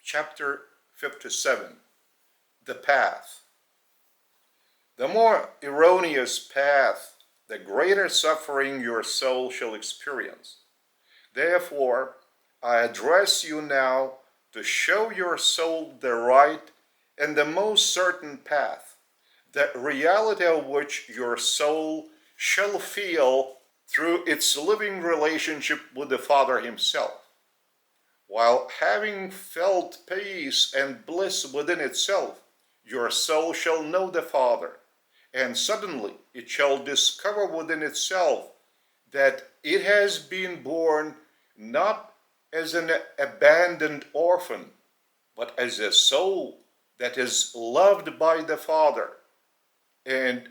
Chapter 57, The Path. The more erroneous path, the greater suffering your soul shall experience. Therefore, I address you now to show your soul the right and the most certain path, the reality of which your soul shall feel through its living relationship with the Father Himself. While having felt peace and bliss within itself, your soul shall know the Father, and suddenly it shall discover within itself that it has been born not as an abandoned orphan, but as a soul that is loved by the Father, and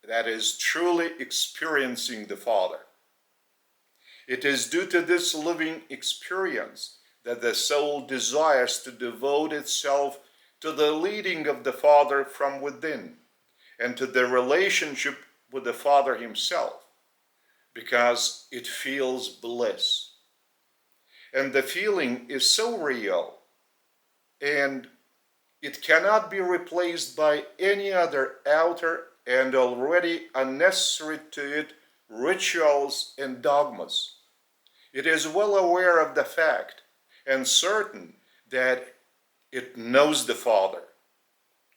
that is truly experiencing the Father. It is due to this living experience that the soul desires to devote itself to the leading of the Father from within and to the relationship with the Father Himself, because it feels bliss. And the feeling is so real, and it cannot be replaced by any other outer and already unnecessary to it rituals and dogmas. It is well aware of the fact and certain that it knows the Father.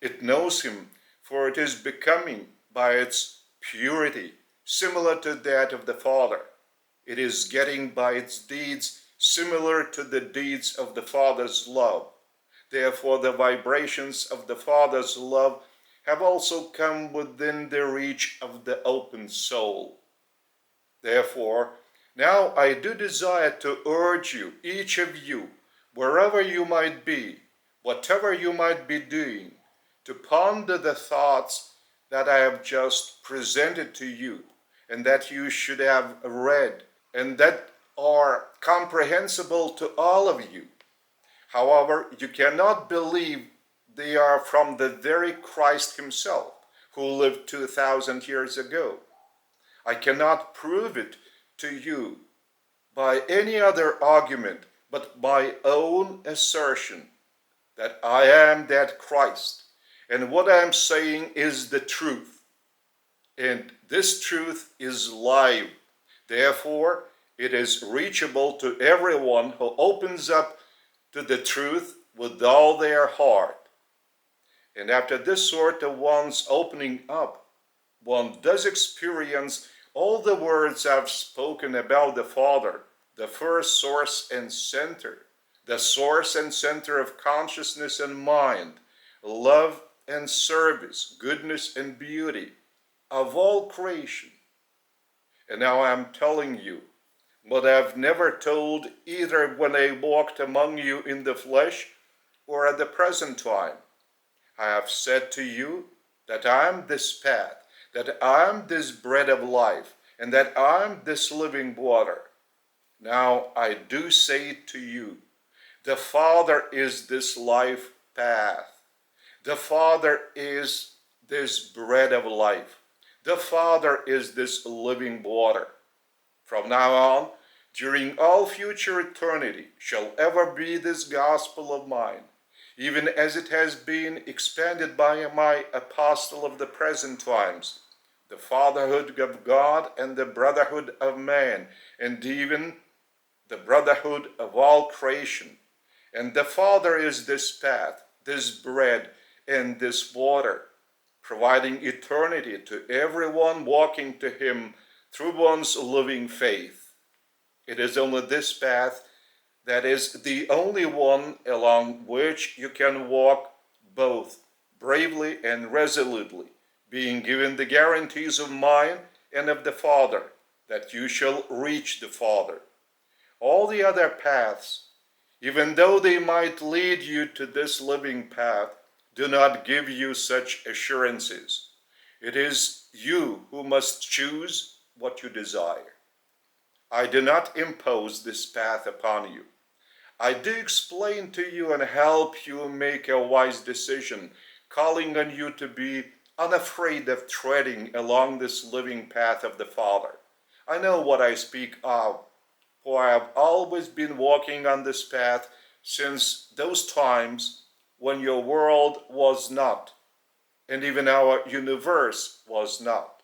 It knows Him, for it is becoming by its purity similar to that of the Father. It is getting by its deeds similar to the deeds of the Father's love. Therefore, the vibrations of the Father's love have also come within the reach of the open soul. Therefore, now I do desire to urge you, each of you, wherever you might be, whatever you might be doing, to ponder the thoughts that I have just presented to you, and that you should have read, and that are comprehensible to all of you. However, you cannot believe they are from the very Christ Himself, who lived 2,000 years ago. I cannot prove it to you by any other argument, but my own assertion that I am that Christ, and what I am saying is the truth. And this truth is live. Therefore, it is reachable to everyone who opens up to the truth with all their heart. And after this sort of one's opening up, one does experience all the words I've spoken about the Father, the first source and center, the source and center of consciousness and mind, love and service, goodness and beauty of all creation. And now I'm telling you what I've never told either when I walked among you in the flesh or at the present time. I have said to you that I am this path, that I am this bread of life, and that I am this living water. Now I do say to you, the Father is this life path. The Father is this bread of life. The Father is this living water. From now on, during all future eternity, shall ever be this gospel of mine, even as it has been expanded by my apostle of the present times, the fatherhood of God and the brotherhood of man, and even the brotherhood of all creation. And the Father is this path, this bread, and this water, providing eternity to everyone walking to Him through one's living faith. It is only this path that is the only one along which you can walk both bravely and resolutely, being given the guarantees of mine and of the Father, that you shall reach the Father. All the other paths, even though they might lead you to this living path, do not give you such assurances. It is you who must choose what you desire. I do not impose this path upon you. I do explain to you and help you make a wise decision, calling on you to be unafraid of treading along this living path of the Father. I know what I speak of, for I have always been walking on this path since those times when your world was not, and even our universe was not.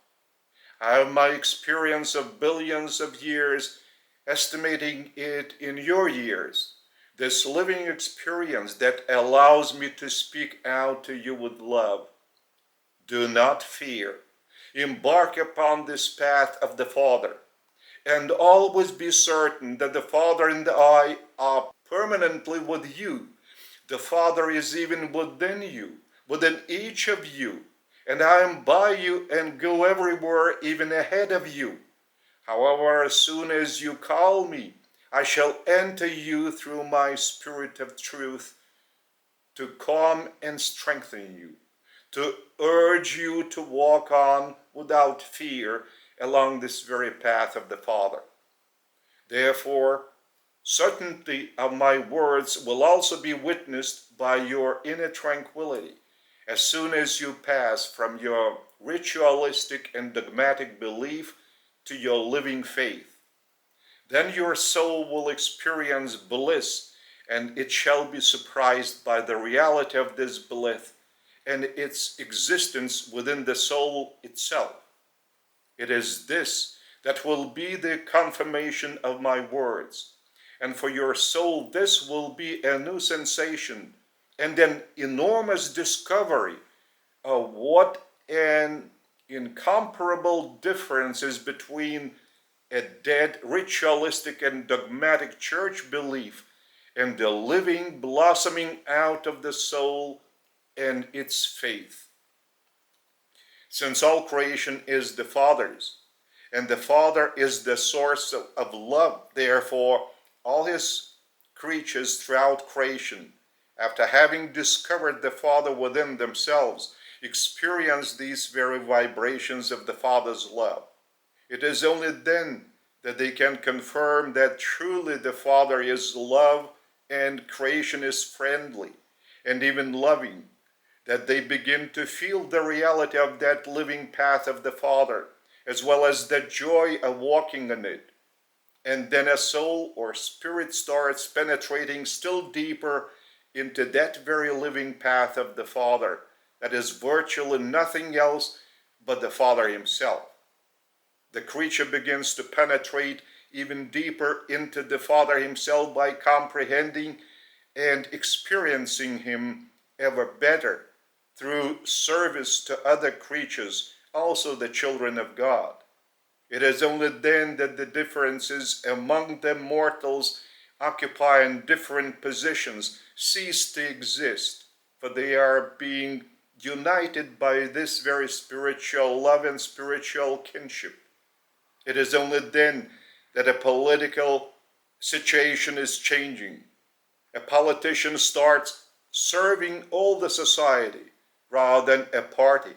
I have my experience of billions of years, estimating it in your years, this living experience that allows me to speak out to you with love. Do not fear. Embark upon this path of the Father, and always be certain that the Father and I are permanently with you. The Father is even within you, within each of you, and I am by you and go everywhere, even ahead of you. However, as soon as you call me, I shall enter you through my Spirit of truth to calm and strengthen you, to urge you to walk on without fear along this very path of the Father. Therefore, certainty of my words will also be witnessed by your inner tranquility as soon as you pass from your ritualistic and dogmatic belief to your living faith. Then your soul will experience bliss, and it shall be surprised by the reality of this bliss and its existence within the soul itself. It is this that will be the confirmation of my words. And for your soul, this will be a new sensation and an enormous discovery of what an incomparable difference is between a dead, ritualistic, and dogmatic church belief and the living, blossoming out of the soul and its faith. Since all creation is the Father's, and the Father is the source of love, therefore, all his creatures throughout creation, after having discovered the Father within themselves, experience these very vibrations of the Father's love. It is only then that they can confirm that truly the Father is love and creation is friendly and even loving, that they begin to feel the reality of that living path of the Father, as well as the joy of walking in it. And then a soul or spirit starts penetrating still deeper into that very living path of the Father, that is virtually nothing else but the Father himself. The creature begins to penetrate even deeper into the Father himself by comprehending and experiencing him ever better through service to other creatures, also the children of God. It is only then that the differences among the mortals occupying different positions cease to exist, for they are being united by this very spiritual love and spiritual kinship. It is only then that a political situation is changing. A politician starts serving all the society rather than a party,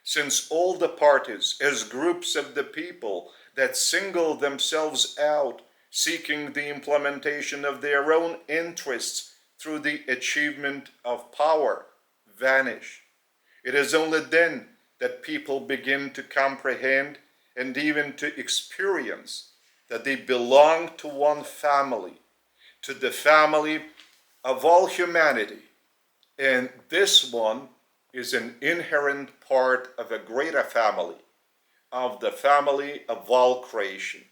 since all the parties, as groups of the people that single themselves out, seeking the implementation of their own interests through the achievement of power, vanish. It is only then that people begin to comprehend and even to experience that they belong to one family, to the family of all humanity, and this one is an inherent part of a greater family, of the family of all creation.